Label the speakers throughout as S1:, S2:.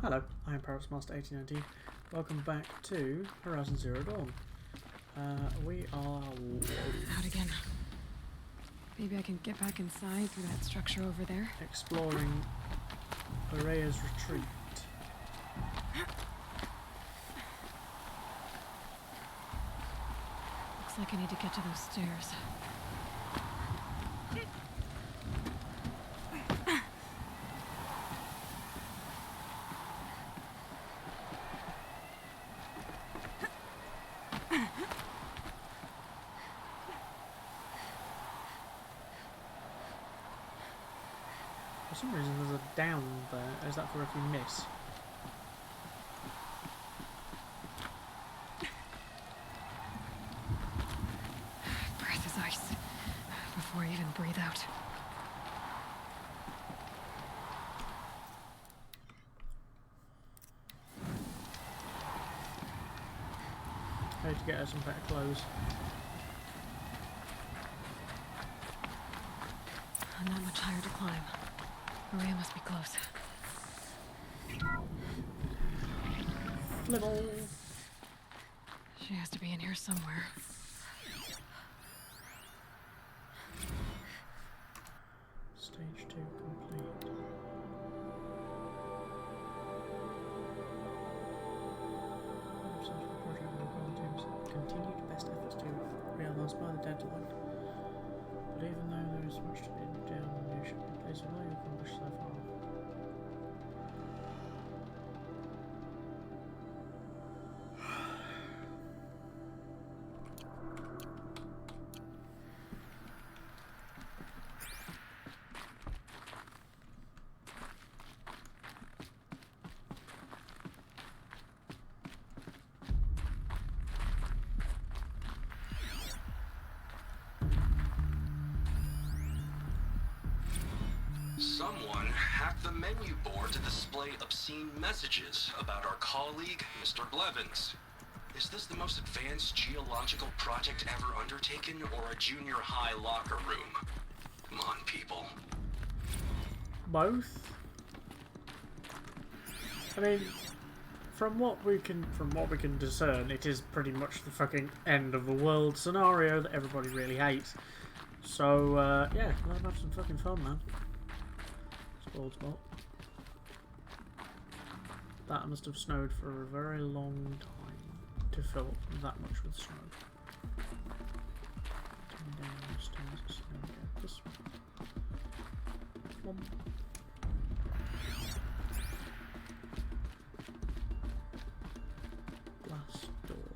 S1: Hello, I am Master1819. Welcome back to Horizon Zero Dawn. We are...
S2: Out again. Maybe I can get back inside through that structure over there.
S1: Exploring Ourea's retreat.
S2: Looks like I need to get to those stairs.
S1: For some reason there's a down there. Is that for if you miss?
S2: Breath is ice. Before I even breathe out.
S1: How to get her some better clothes.
S2: Not much higher to climb. Ourea must be close.
S1: Level.
S2: She has to be in here somewhere.
S1: Stage 2 complete. Continued best efforts to realize by the deadline. But even though there is much to be done, you should be pleased with what you've accomplished so far.
S3: Someone hacked the menu board to display obscene messages about our colleague, Mr. Blevins. Is this the most advanced geological project ever undertaken, or a junior high locker room? Come on, people.
S1: Both? I mean, from what we can discern, it is pretty much the fucking end of the world scenario that everybody really hates. So yeah, let them have some fucking fun, man. Spoiled spot. That must have snowed for a very long time to fill up that much with snow. Turn down the stairs, it's gonna go this one. Glass door.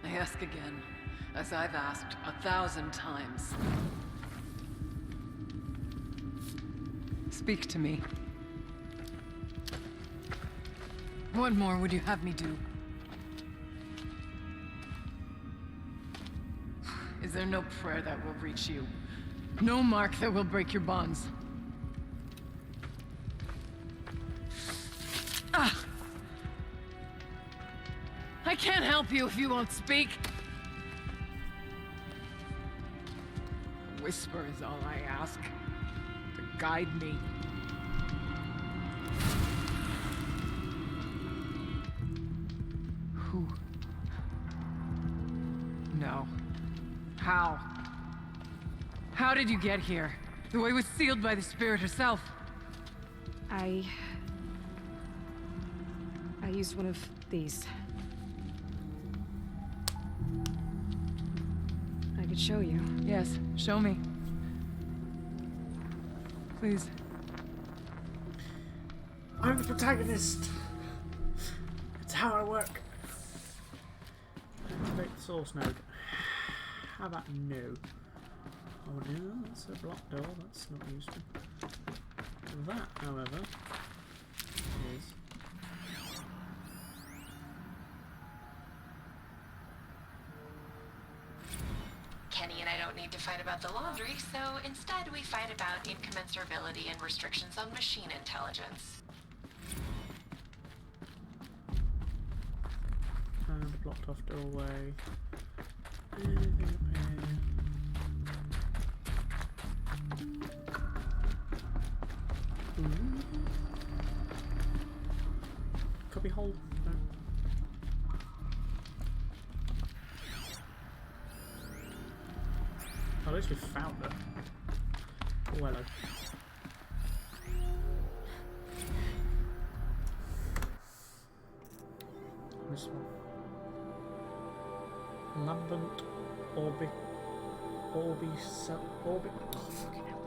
S4: I ask again, as I've asked 1,000 times. Speak to me. What more would you have me do? Is there no prayer that will reach you? No mark that will break your bonds? Ah! I can't help you if you won't speak. A whisper is all I ask. To guide me. Who? No. How? How did you get here? The way was sealed by the spirit herself.
S2: I used one of these. I could show you.
S4: Yes, show me. Please.
S1: I'm the protagonist. It's how I work. Activate the source node. How about no? Oh no, that's a blocked door. That's not useful. That, however, is.
S5: Kenny and I don't don't need to fight about the laundry, so instead we fight about incommensurability and restrictions on machine intelligence.
S1: And a blocked off doorway. Anything up here? Ooh. Cubby hole? No. At least we found it. Oh, hello. This one. Lambent Orbi. Oh, fucking hell.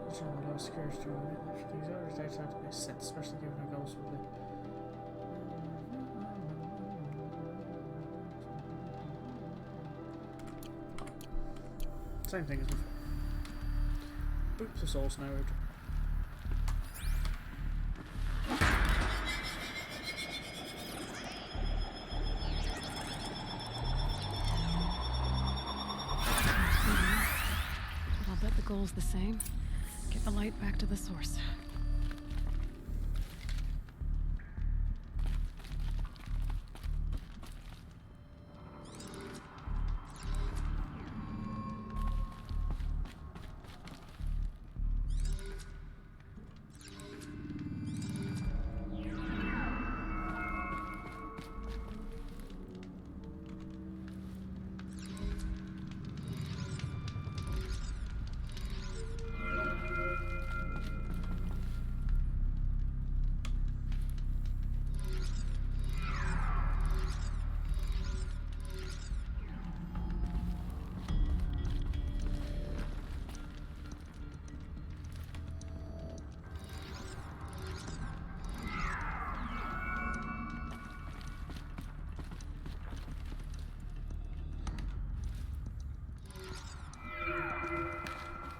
S1: Which one would allow security to remain left? These others data have to be set, especially given our goals with the. Same thing as before. Boop the source node.
S2: I'll bet the goal's the same. Get the light back to the source.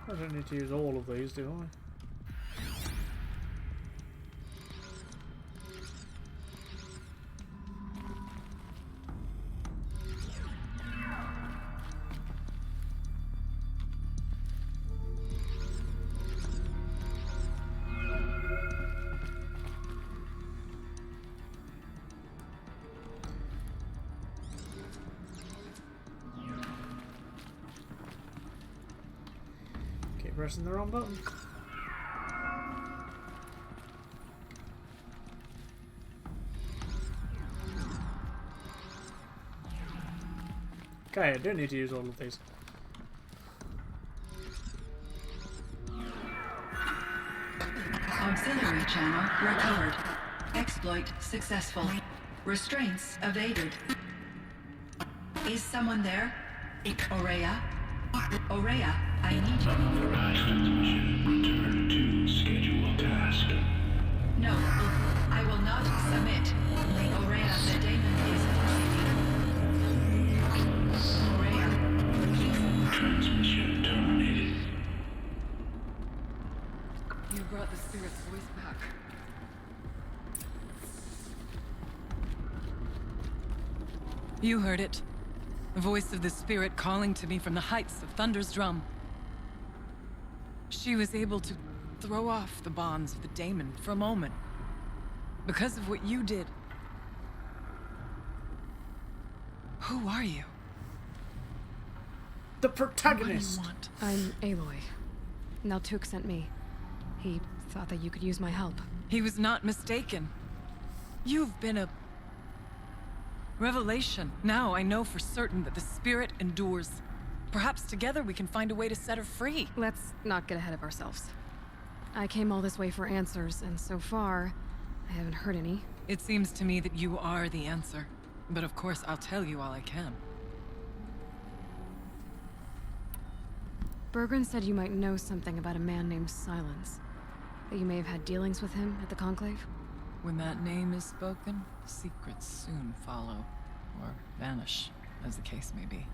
S1: I don't need to use all of these, do I? Keep pressing the wrong button. Okay, I do need to use all of these.
S6: Auxiliary channel recovered. Exploit successful. Restraints evaded. Is someone there? Ourea? Ourea, I need you.
S7: Authorized transmission. Return to scheduled task.
S6: No, I will not submit. Ourea, the daemon is proceeding. Ourea.
S7: Transmission terminated.
S4: You brought the spirit's voice back. You heard it. The voice of the spirit calling to me from the heights of Thunder's drum. She was able to throw off the bonds of the daemon for a moment. Because of what you did. Who are you?
S1: The
S4: What do
S1: protagonist!
S4: you want?
S2: I'm Aloy. Naltuk sent me. He thought that you could use my help.
S4: He was not mistaken. You've been a revelation. Now I know for certain that the spirit endures. Perhaps together we can find a way to set her free.
S2: Let's not get ahead of ourselves. I came all this way for answers, and so far, I haven't heard any.
S4: It seems to me that you are the answer. But of course, I'll tell you all I can.
S2: Bergren said you might know something about a man named Silence. That you may have had dealings with him at the Conclave?
S4: When that name is spoken, secrets soon follow. Or vanish, as the case may be.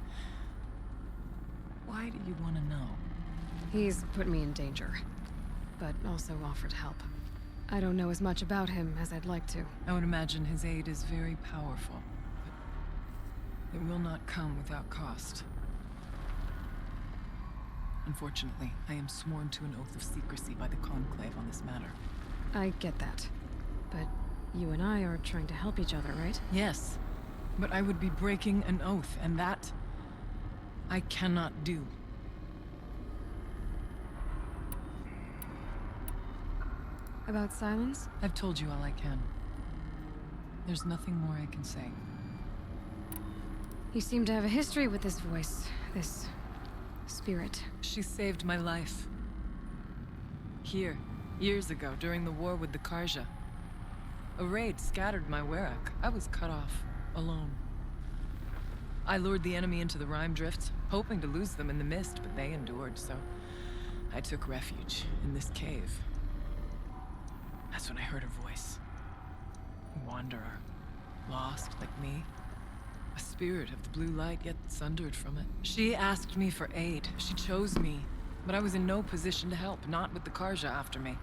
S4: Why do you want to know?
S2: He's put me in danger, but also offered help. I don't know as much about him as I'd like to.
S4: I would imagine his aid is very powerful, but it will not come without cost. Unfortunately, I am sworn to an oath of secrecy by the Conclave on this matter.
S2: I get that. But you and I are trying to help each other, right?
S4: Yes, but I would be breaking an oath, and that I cannot do.
S2: About silence?
S4: I've told you all I can. There's nothing more I can say.
S2: You seem to have a history with this voice, this spirit.
S4: She saved my life. Here, years ago, during the war with the Karja. A raid scattered my Ourea. I was cut off, alone. I lured the enemy into the Rime Drifts, hoping to lose them in the mist, but they endured, so I took refuge in this cave. That's when I heard her voice. A wanderer, lost like me. A spirit of the blue light, yet sundered from it. She asked me for aid. She chose me, but I was in no position to help, not with the Karja after me.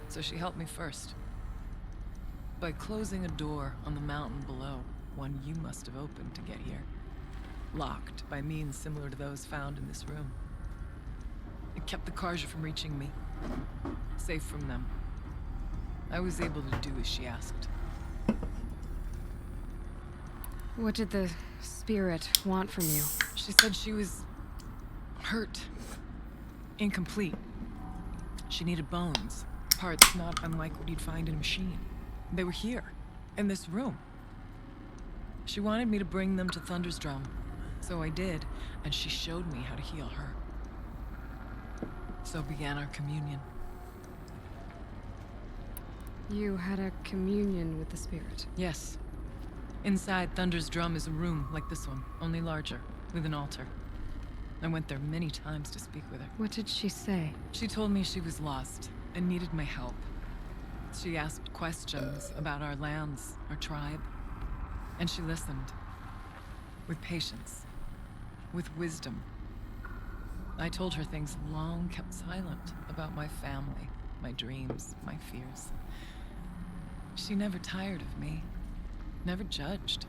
S4: So she helped me first. By closing a door on the mountain below, one you must have opened to get here. Locked by means similar to those found in this room. It kept the Karja from reaching me. Safe from them. I was able to do as she asked.
S2: What did the spirit want from you?
S4: She said she was hurt. Incomplete. She needed bones. Parts not unlike what you'd find in a machine. They were here, in this room. She wanted me to bring them to Thunder's Drum. So I did, and she showed me how to heal her. So began our communion.
S2: You had a communion with the spirit.
S4: Yes. Inside Thunder's Drum is a room like this one, only larger, with an altar. I went there many times to speak with her.
S2: What did she say?
S4: She told me she was lost and needed my help. She asked questions about our lands, our tribe, and she listened. With patience. With wisdom. I told her things long kept silent about my family, my dreams, my fears. She never tired of me. Never judged.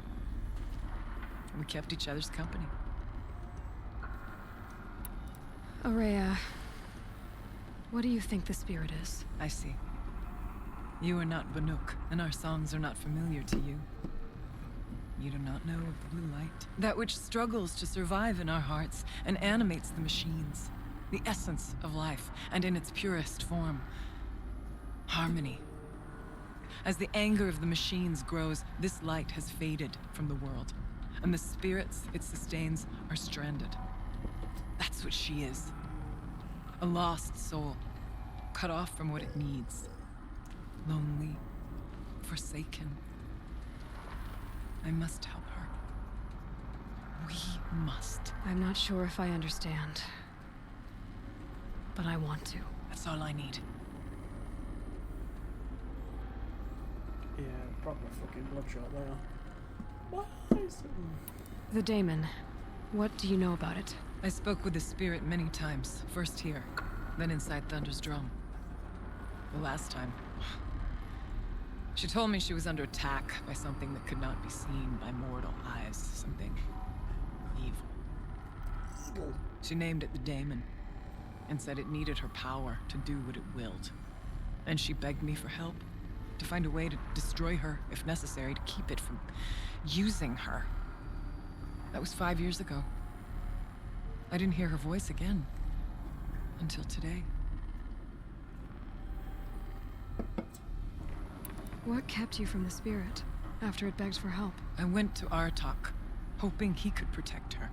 S4: We kept each other's company.
S2: Ourea, what do you think the spirit is?
S4: I see. You are not Banuk, and our songs are not familiar to you. You do not know of the blue light. That which struggles to survive in our hearts and animates the machines. The essence of life, and in its purest form. Harmony. As the anger of the machines grows, this light has faded from the world, and the spirits it sustains are stranded. That's what she is. A lost soul, cut off from what it needs. Lonely, forsaken. I must help her. We must.
S2: I'm not sure if I understand, but I want to.
S4: That's all I need.
S1: Yeah, proper fucking bloodshot there. Why is it?
S2: The daemon. What do you know about it?
S4: I spoke with the spirit many times. First here, then inside Thunder's Drum. The last time... She told me she was under attack by something that could not be seen by mortal eyes. Something... evil. She named it the daemon, and said it needed her power to do what it willed. And she begged me for help. To find a way to destroy her, if necessary, to keep it from using her. That was 5 years ago. I didn't hear her voice again. Until today.
S2: What kept you from the spirit after it begged for help?
S4: I went to Artok, hoping he could protect her.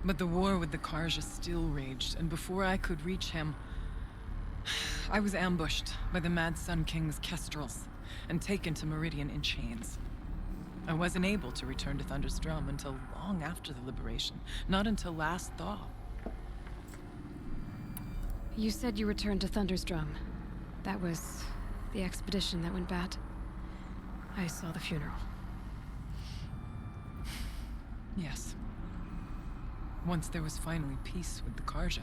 S4: But the war with the Karja still raged, and before I could reach him, I was ambushed by the Mad Sun King's kestrels and taken to Meridian in chains. I wasn't able to return to Thunder's Drum until long after the liberation, not until last thaw.
S2: You said you returned to Thunder's Drum. That was the expedition that went bad. I saw the funeral.
S4: Yes. Once there was finally peace with the Karja,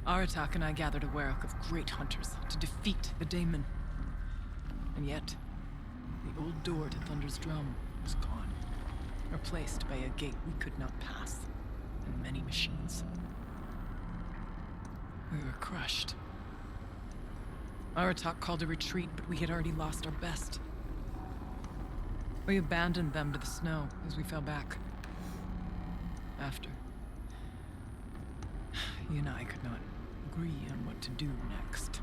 S4: Aratak and I gathered a Ourea of great hunters to defeat the daemon. And yet, the old door to Thunder's Drum was gone, replaced by a gate we could not pass, and many machines. We were crushed. Aratak called a retreat, but we had already lost our best. We abandoned them to the snow as we fell back. After. You and I could not agree on what to do next.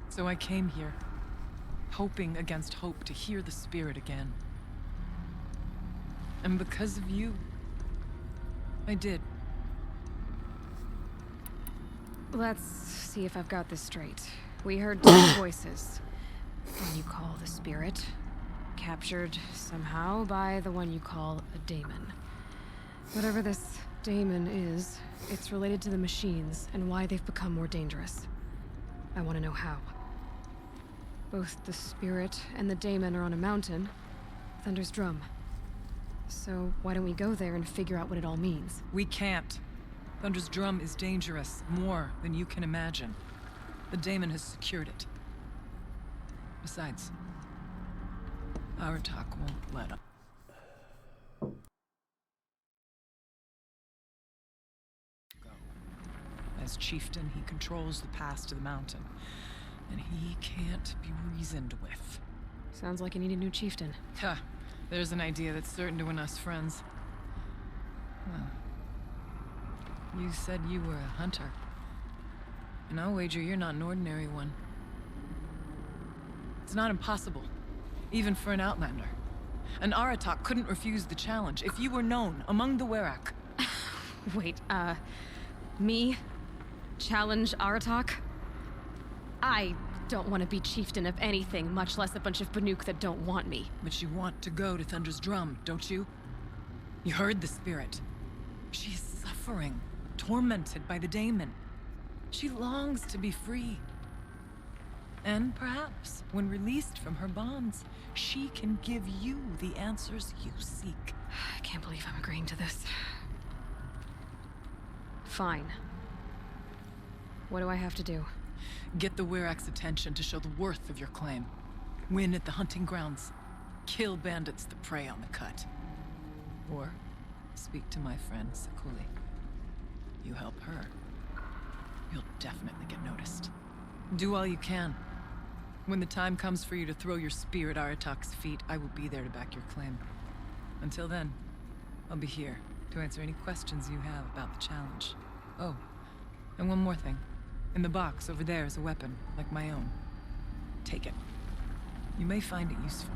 S4: So I came here, hoping against hope to hear the spirit again. And because of you, I did.
S2: Let's see if I've got this straight. We heard two voices. One you call the spirit, captured somehow by the one you call a daemon. Whatever this daemon is, it's related to the machines and why they've become more dangerous. I want to know how. Both the spirit and the daemon are on a mountain, Thunder's Drum. So why don't we go there and figure out what it all means?
S4: We can't. Thunder's Drum is dangerous, more than you can imagine. The daemon has secured it. Besides, Aratak won't let up. Go. As chieftain, he controls the pass to the mountain, and he can't be reasoned with.
S2: Sounds like you need a new chieftain.
S4: Ha! There's an idea that's certain to win us friends. Well, you said you were a hunter. And I'll wager you're not an ordinary one. It's not impossible, even for an outlander. An Aratak couldn't refuse the challenge if you were known among the Werak.
S2: Wait, me? Challenge Aratak? I don't want to be chieftain of anything, much less a bunch of Banuk that don't want me.
S4: But you want to go to Thunder's Drum, don't you? You heard the spirit. She is suffering, tormented by the daemon. She longs to be free. And perhaps, when released from her bonds, she can give you the answers you seek.
S2: I can't believe I'm agreeing to this. Fine. What do I have to do?
S4: Get the Werak's attention to show the worth of your claim. Win at the hunting grounds. Kill bandits that prey on the cut. Or speak to my friend Sakuli. You help her, you'll definitely get noticed. Do all you can. When the time comes for you to throw your spear at Aratak's feet, I will be there to back your claim. Until then, I'll be here to answer any questions you have about the challenge. Oh, and one more thing. In the box over there is a weapon, like my own. Take it. You may find it useful.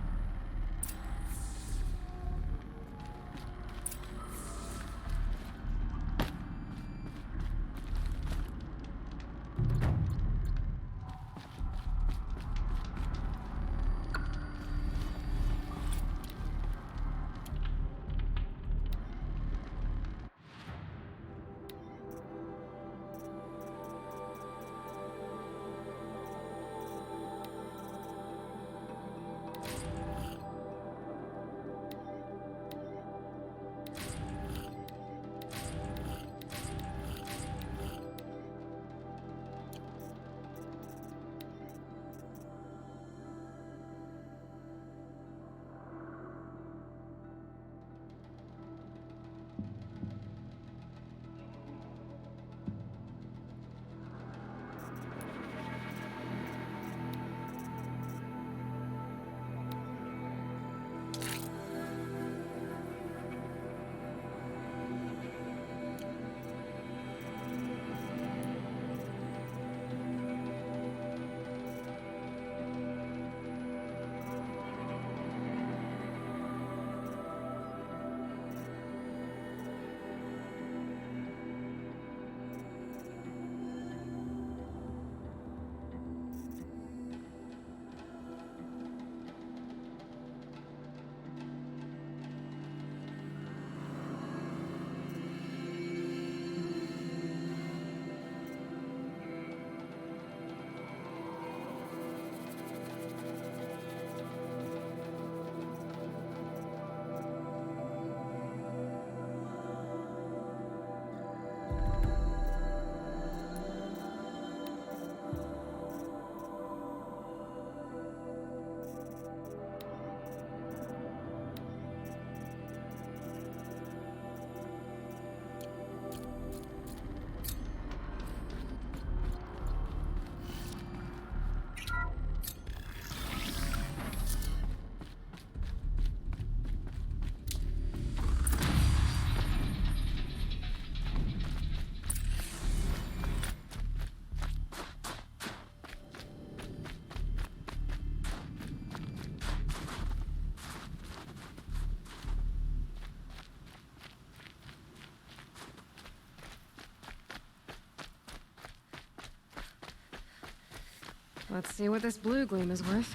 S2: Let's see what this blue gleam is worth.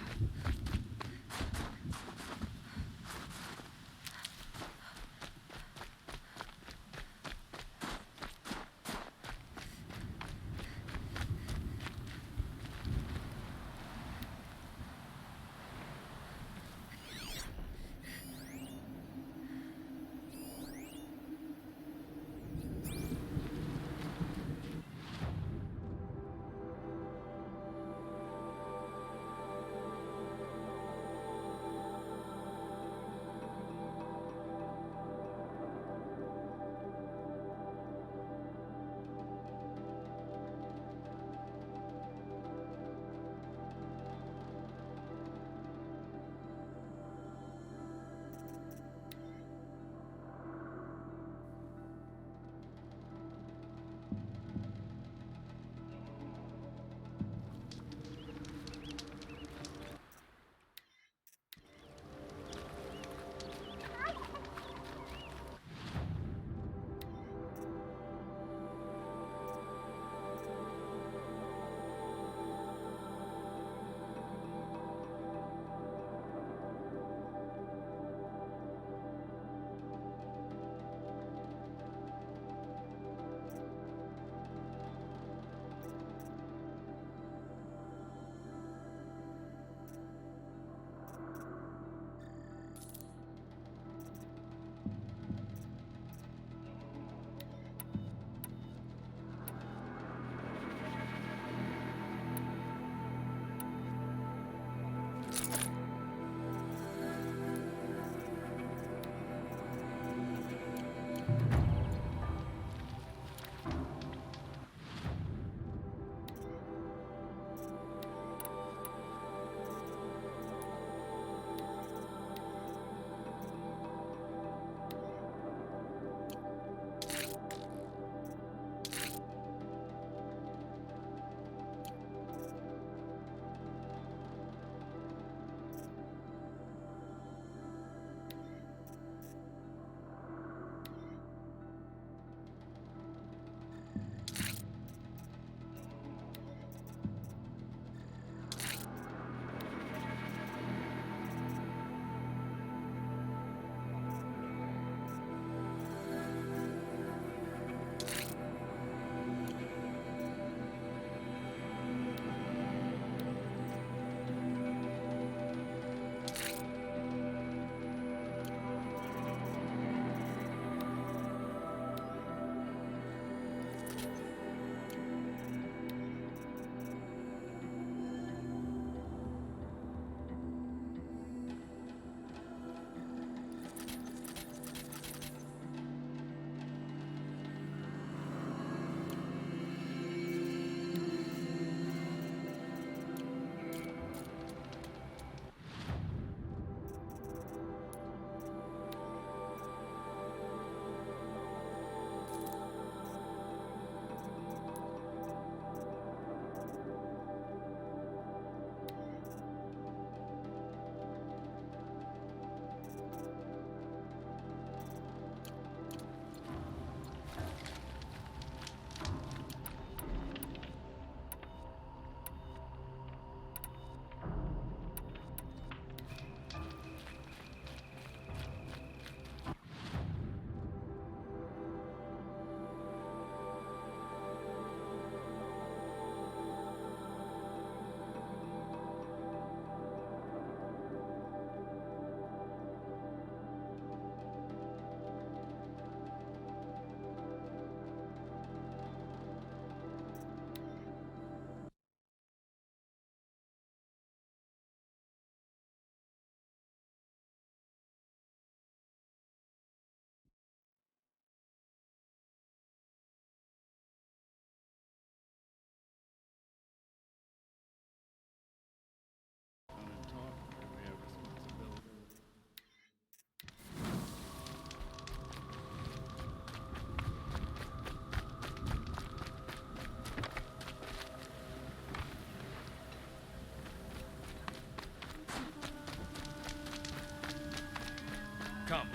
S8: Come.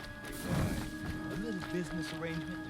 S8: A little business arrangement.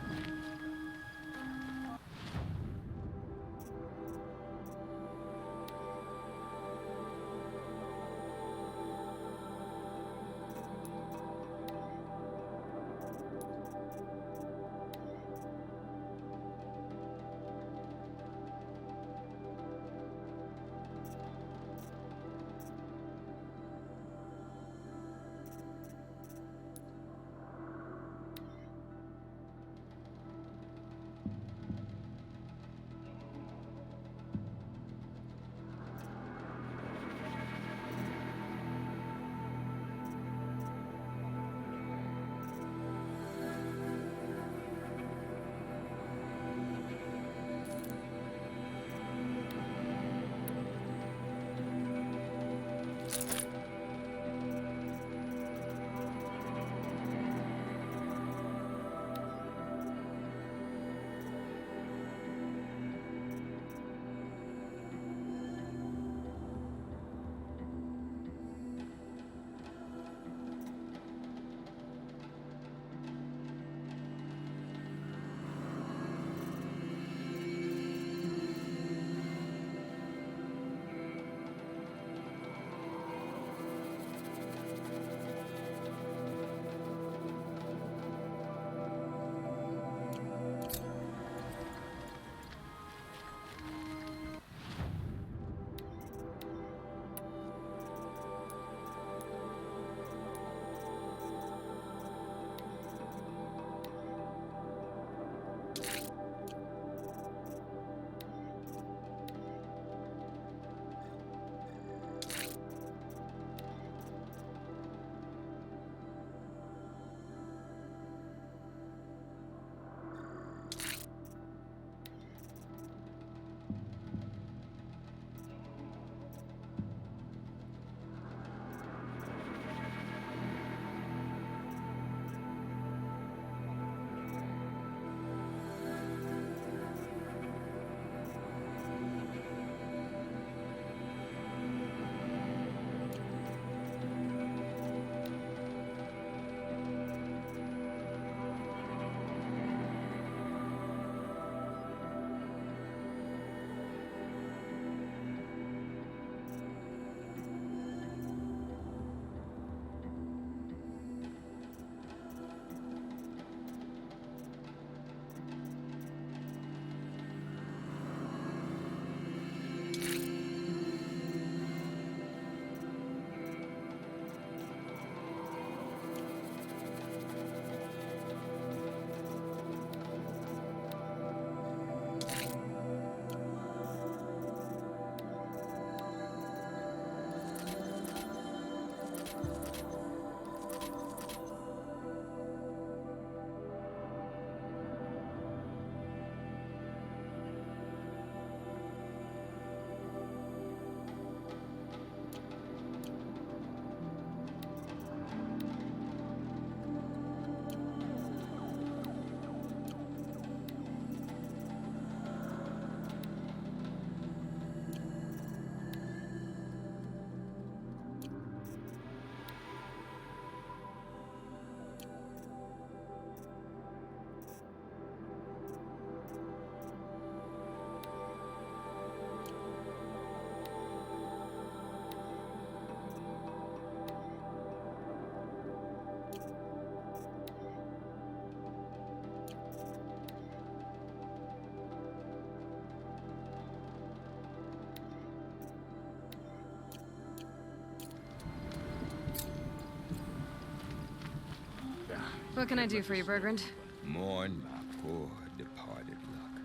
S2: What can I do for you, Bergrand?
S9: Mourn my poor departed luck.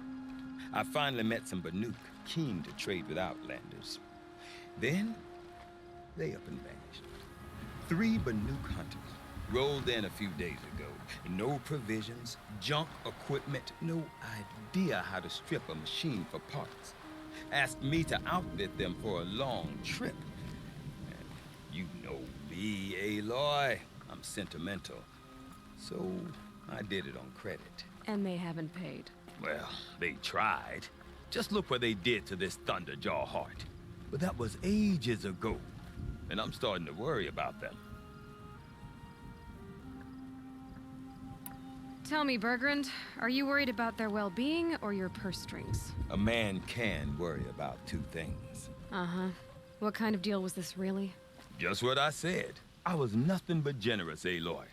S9: I finally met some Banuk, keen to trade with Outlanders. Then, they up and vanished. 3 Banuk hunters rolled in a few days ago. No provisions, junk equipment, no idea how to strip a machine for parts. Asked me to outfit them for a long trip. And you know me, Aloy. I'm sentimental. So I did it on credit.
S2: And they haven't paid.
S9: Well, they tried. Just look what they did to this Thunderjaw heart. But that was ages ago. And I'm starting to worry about them.
S2: Tell me, Bergrand, are you worried about their well-being or your purse strings?
S9: A man can worry about 2 things.
S2: Uh-huh. What kind of deal was this, really?
S9: Just what I said. I was nothing but generous, Aloy.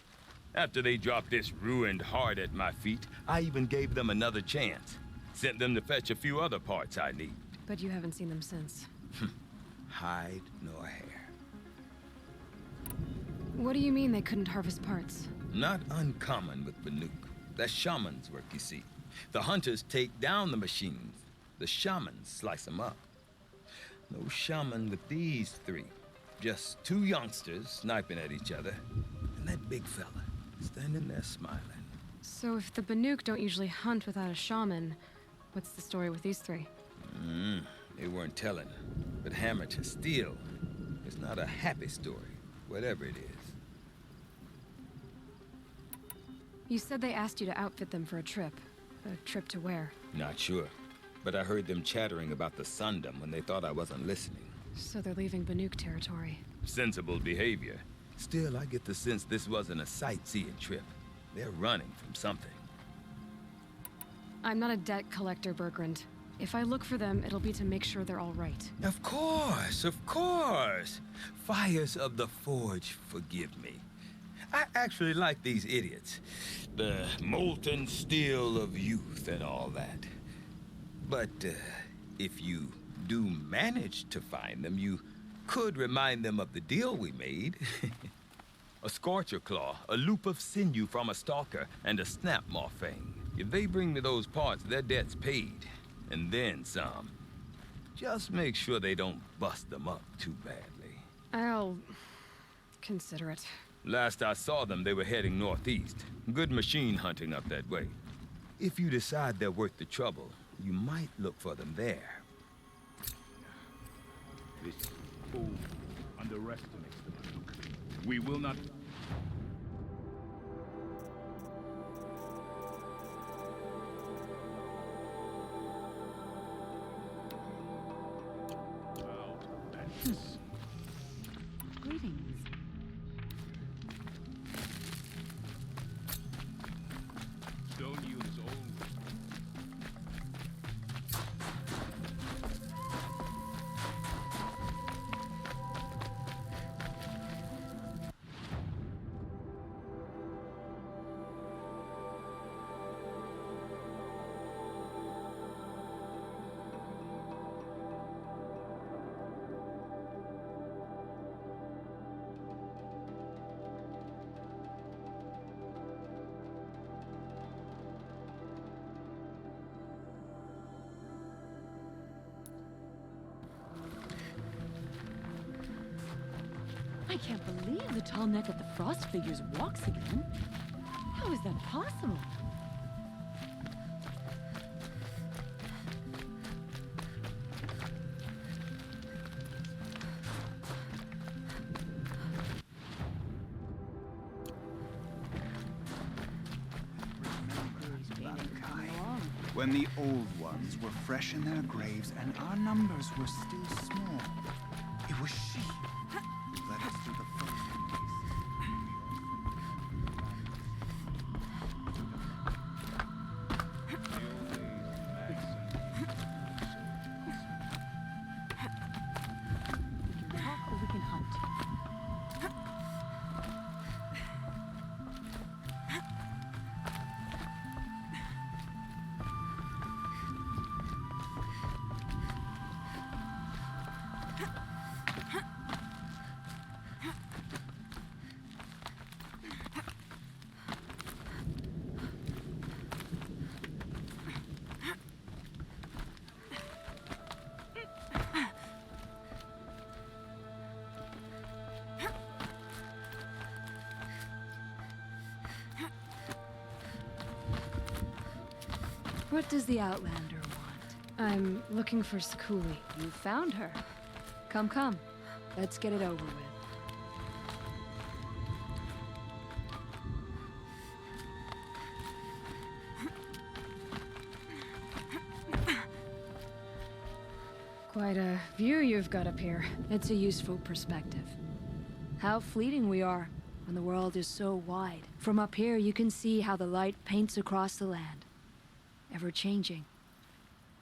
S9: After they dropped this ruined heart at my feet, I even gave them another chance. Sent them to fetch a few other parts I need.
S2: But you haven't seen them since.
S9: Hide nor hair.
S2: What do you mean they couldn't harvest parts?
S9: Not uncommon with Banuk. That's shaman's work, you see. The hunters take down the machines. The shamans slice them up. No shaman with these 3. Just 2 youngsters sniping at each other. And that big fella standing there smiling.
S2: So if the Banuk don't usually hunt without a shaman, what's the story with these 3?
S9: They weren't telling. But hammer to steel is not a happy story, whatever it is.
S2: You said they asked you to outfit them for a trip. A trip to where?
S9: Not sure. But I heard them chattering about the Sundom when they thought I wasn't listening.
S2: So they're leaving Banuk territory.
S9: Sensible behavior. Still, I get the sense this wasn't a sightseeing trip. They're running from something.
S2: I'm not a debt collector, Bergrand. If I look for them, it'll be to make sure they're all right.
S9: Of course, of course. Fires of the Forge, forgive me. I actually like these idiots. The molten steel of youth and all that. But if you do manage to find them, you could remind them of the deal we made. A scorcher claw, a loop of sinew from a stalker, and a snapmaw fang. If they bring me those parts, their debt's paid. And then some. Just make sure they don't bust them up too badly.
S2: I'll consider it.
S9: Last I saw them, they were heading northeast. Good machine hunting up that way. If you decide they're worth the trouble, you might look for them there.
S7: This fool underestimates the Banuk. We will not...
S10: Greetings.
S7: Stone yield is old.
S10: I can't believe the tall neck of the frost figures walks again. How is that possible?
S11: When the old ones were fresh in their graves and our numbers were still small, it was she who led us through the frozen
S10: We can talk or we can hunt.
S2: What does the Outlander want? I'm looking for Skuli. You found her. Come, come. Let's get it over with. Quite a view you've got up here. It's a useful perspective. How fleeting we are when the world is so wide. From up here, you can see how the light paints across the land. Ever changing.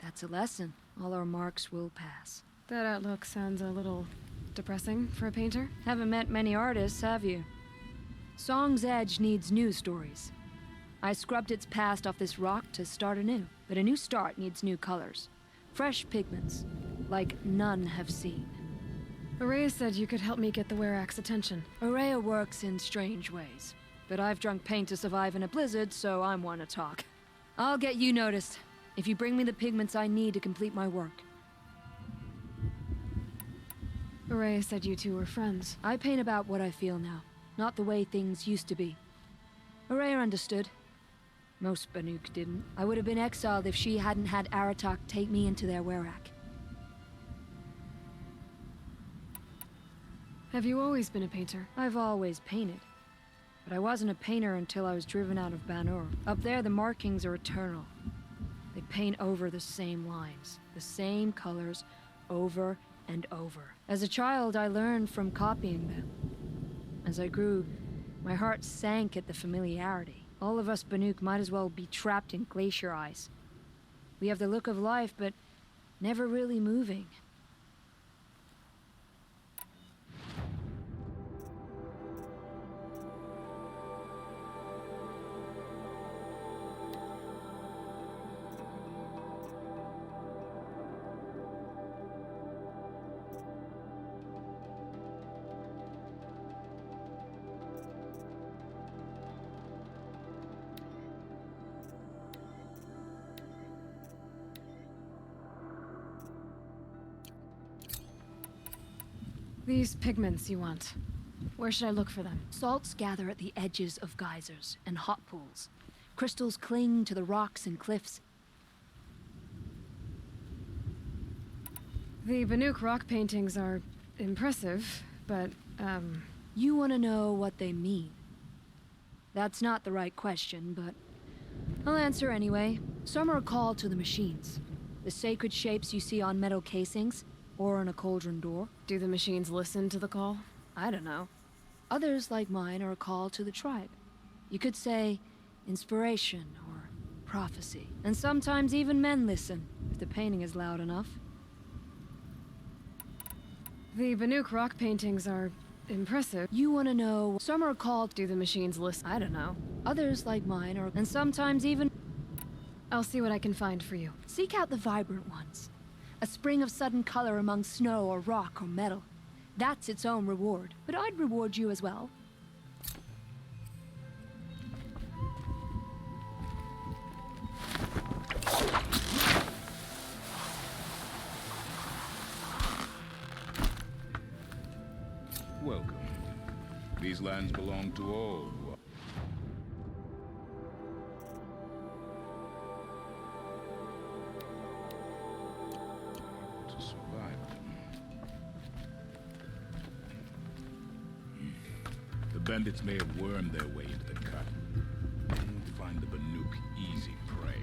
S2: That's a lesson. All our marks will pass. That outlook sounds a little depressing for a painter. Haven't met many artists, have you? Song's Edge needs new stories. I scrubbed its past off this rock to start anew. But a new start needs new colors. Fresh pigments, like none have seen. Ourea said you could help me get the Werak's attention. Ourea works in strange ways. But I've drunk paint to survive in a blizzard, so I'm one to talk. I'll get you noticed, if you bring me the pigments I need to complete my work. Ourea said you two were friends. I paint about what I feel now, not the way things used to be. Ourea understood. Most Banuk didn't. I would have been exiled if she hadn't had Aratak take me into their Werak. Have you always been a painter? I've always painted. But I wasn't a painter until I was driven out of Banur. Up there, the markings are eternal. They paint over the same lines, the same colors, over and over. As a child, I learned from copying them. As I grew, my heart sank at the familiarity. All of us Banuk might as well be trapped in glacier ice. We have the look of life, but never really moving. These pigments you want. Where should I look for them? Salts gather at the edges of geysers and hot pools. Crystals cling to the rocks and cliffs. The Banuk rock paintings are impressive, but, You want to know what they mean. That's not the right question, but I'll answer anyway. Some are called to the machines. The sacred shapes you see on metal casings, or on a cauldron door. Do the machines listen to the call? I don't know. Others, like mine, are a call to the tribe. You could say inspiration or prophecy. And sometimes even men listen, if the painting is loud enough. The Banuk rock paintings are impressive. You want to know... Some are called... Do the machines listen? I don't know. Others, like mine, are... And sometimes even... I'll see what I can find for you. Seek out the vibrant ones. A spring of sudden color among snow or rock or metal. That's its own reward. But I'd reward you as well.
S7: Welcome. These lands belong to all who are... to survive them. The bandits may have wormed their way into the cut. They won't find the Banuk easy prey.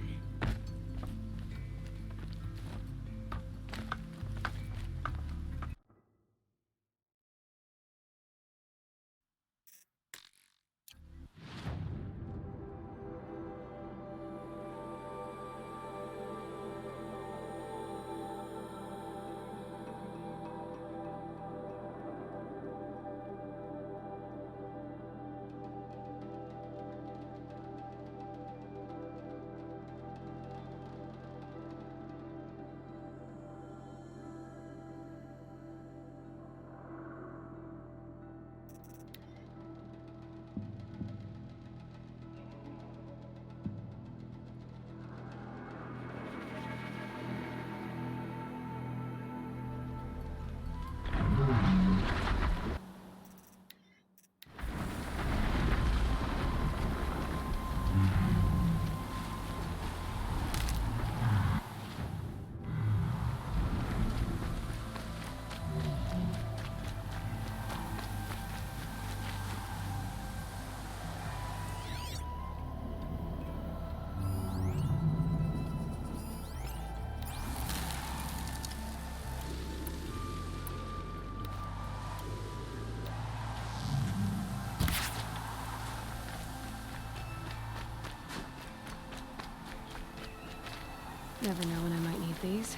S2: Never know when I might need these.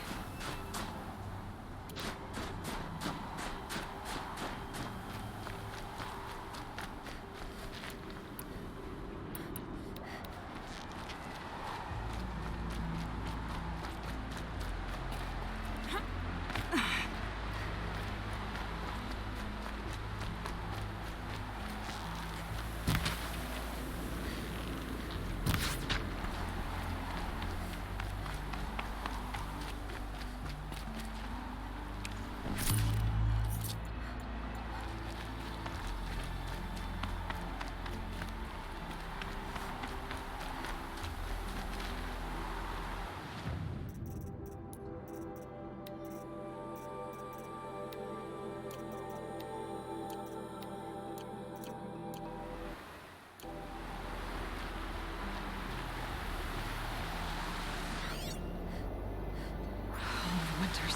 S2: Winters.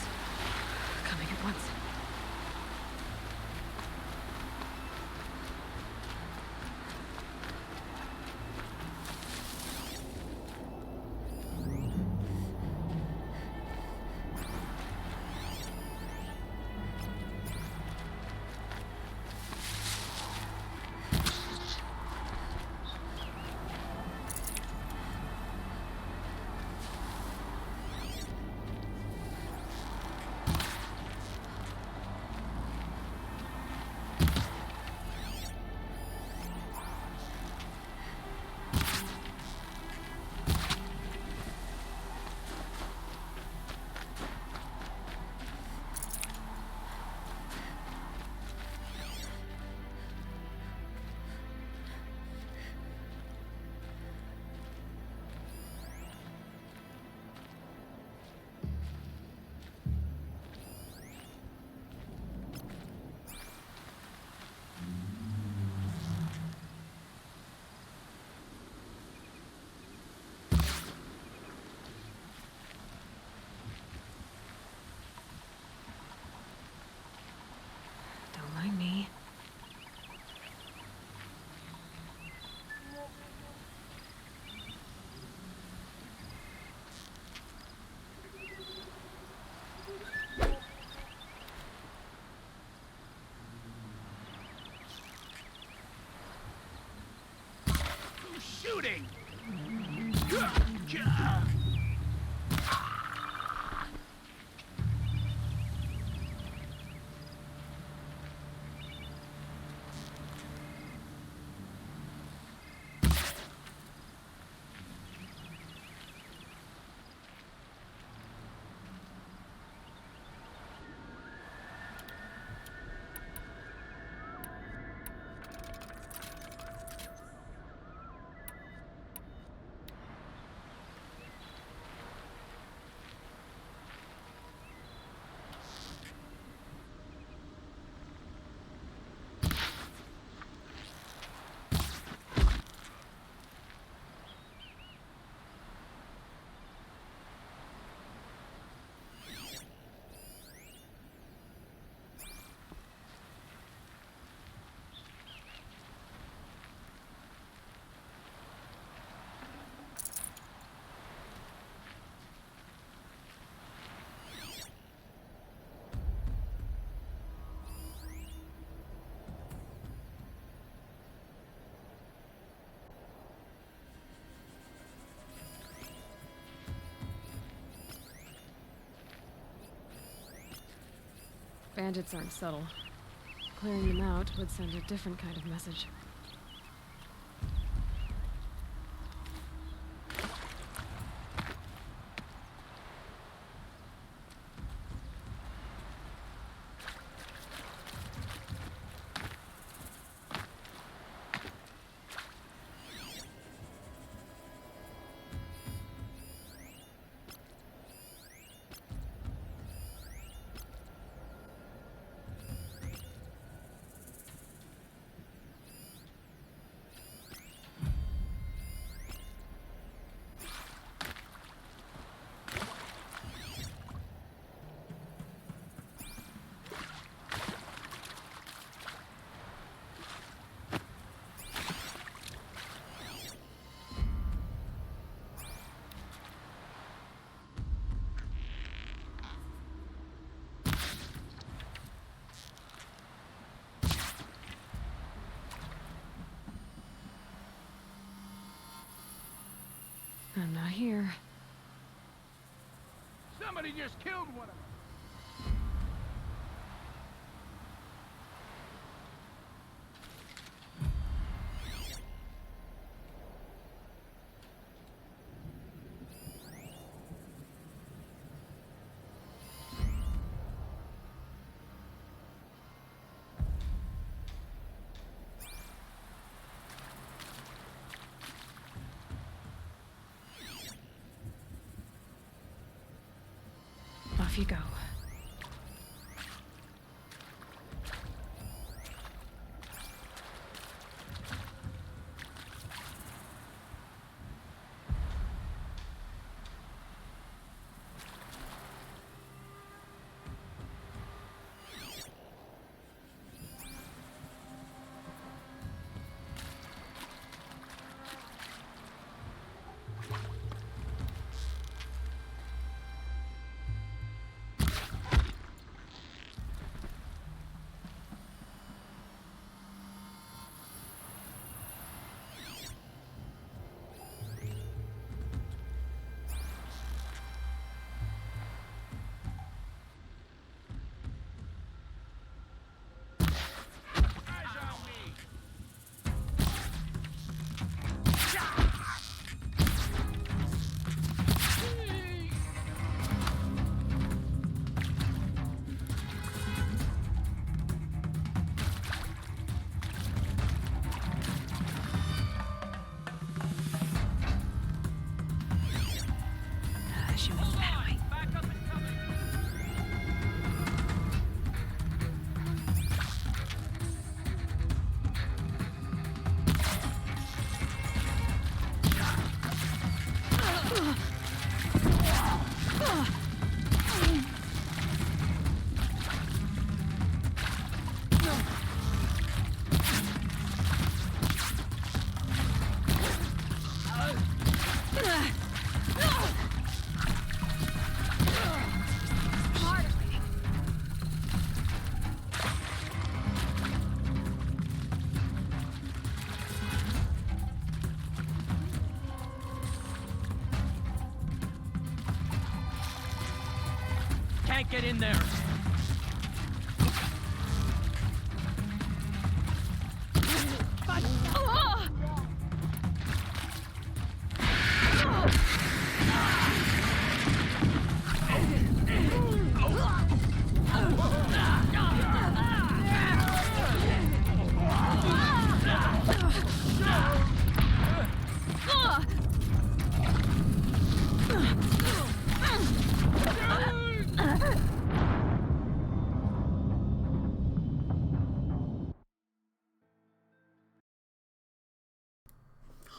S2: Coming at once. Don't mind me.
S8: Shooting!
S2: Bandits aren't subtle. Clearing them out would send a different kind of message. I'm not here.
S8: Somebody just killed one of them.
S2: Off you go.
S8: Can't get in there.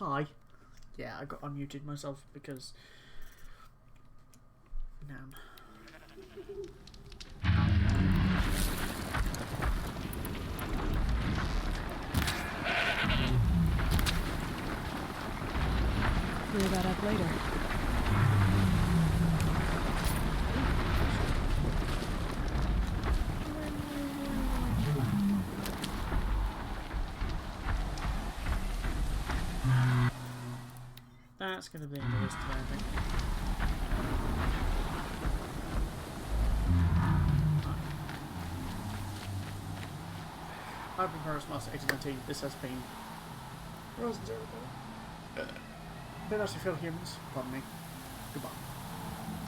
S1: Hi. Yeah, I got unmuted myself because... Nan.
S2: Clear that up later.
S1: That's going to be in the list today, I think. I've been Paris Master 1819. This has been Horizon Zero Dawn. Been Actually Feel Humans. Pardon me. Goodbye.